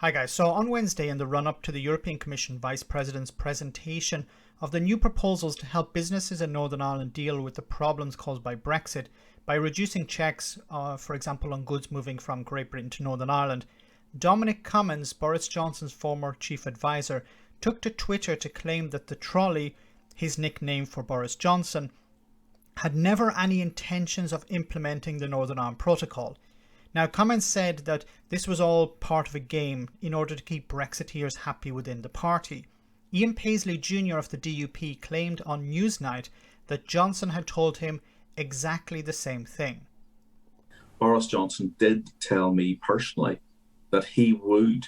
Hi guys, so on Wednesday in the run-up to the European Commission Vice President's presentation of the new proposals to help businesses in Northern Ireland deal with the problems caused by Brexit by reducing checks, for example, on goods moving from Great Britain to Northern Ireland, Dominic Cummings, Boris Johnson's former chief advisor, took to Twitter to claim that the trolley, his nickname for Boris Johnson, had never any intentions of implementing the Northern Ireland Protocol. Now, Cummings said that this was all part of a game in order to keep Brexiteers happy within the party. Aide Paisley Jr of the DUP claimed on Newsnight that Johnson had told him exactly the same thing. Boris Johnson did tell me personally that he would,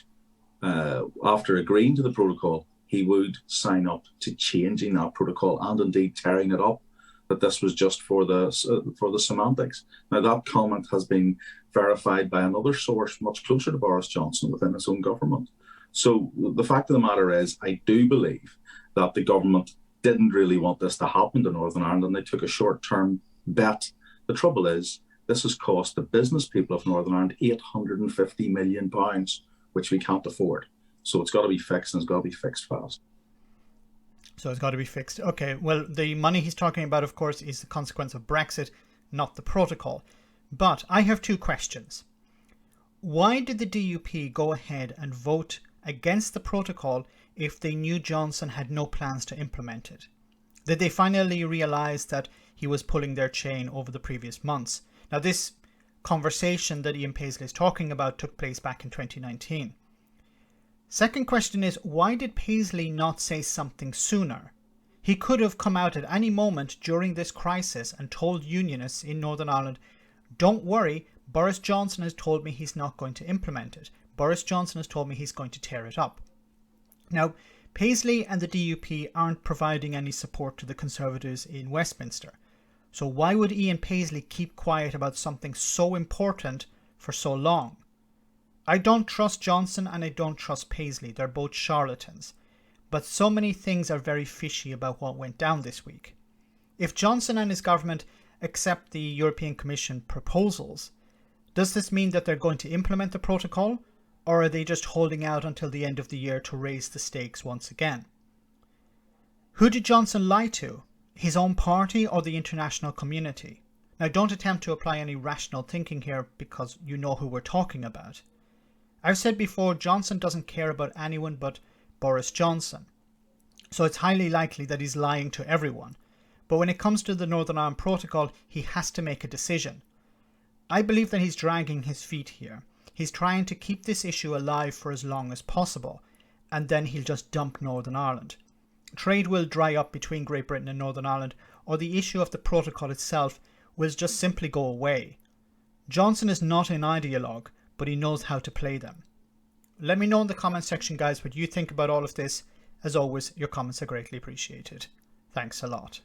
after agreeing to the protocol, he would sign up to changing that protocol and indeed tearing it up, that this was just for the semantics. Now, that comment has been verified by another source much closer to Boris Johnson within his own government. So the fact of the matter is, I do believe that the government didn't really want this to happen to Northern Ireland, and they took a short-term bet. The trouble is, this has cost the business people of Northern Ireland £850 million, which we can't afford. So it's got to be fixed, and it's got to be fixed fast. So it's got to be fixed. Okay, well, the money he's talking about, of course, is the consequence of Brexit, not the protocol. But I have two questions. Why did the DUP go ahead and vote against the protocol if they knew Johnson had no plans to implement it? Did they finally realise that he was pulling their chain over the previous months? Now, this conversation that Aide Paisley is talking about took place back in 2019. Second question is, why did Paisley not say something sooner? He could have come out at any moment during this crisis and told unionists in Northern Ireland, don't worry, Boris Johnson has told me he's not going to implement it. Boris Johnson has told me he's going to tear it up. Now, Paisley and the DUP aren't providing any support to the Conservatives in Westminster. So why would Aide Paisley keep quiet about something so important for so long? I don't trust Johnson and I don't trust Paisley. They're both charlatans. But so many things are very fishy about what went down this week. If Johnson and his government accept the European Commission proposals, does this mean that they're going to implement the protocol, or are they just holding out until the end of the year to raise the stakes once again? Who did Johnson lie to? His own party or the international community? Now, don't attempt to apply any rational thinking here because you know who we're talking about. I've said before, Johnson doesn't care about anyone but Boris Johnson. So it's highly likely that he's lying to everyone. But when it comes to the Northern Ireland Protocol, he has to make a decision. I believe that he's dragging his feet here. He's trying to keep this issue alive for as long as possible, and then he'll just dump Northern Ireland. Trade will dry up between Great Britain and Northern Ireland, or the issue of the protocol itself will just simply go away. Johnson is not an ideologue, but he knows how to play them. Let me know in the comment section, guys, what you think about all of this. As always, your comments are greatly appreciated. Thanks a lot.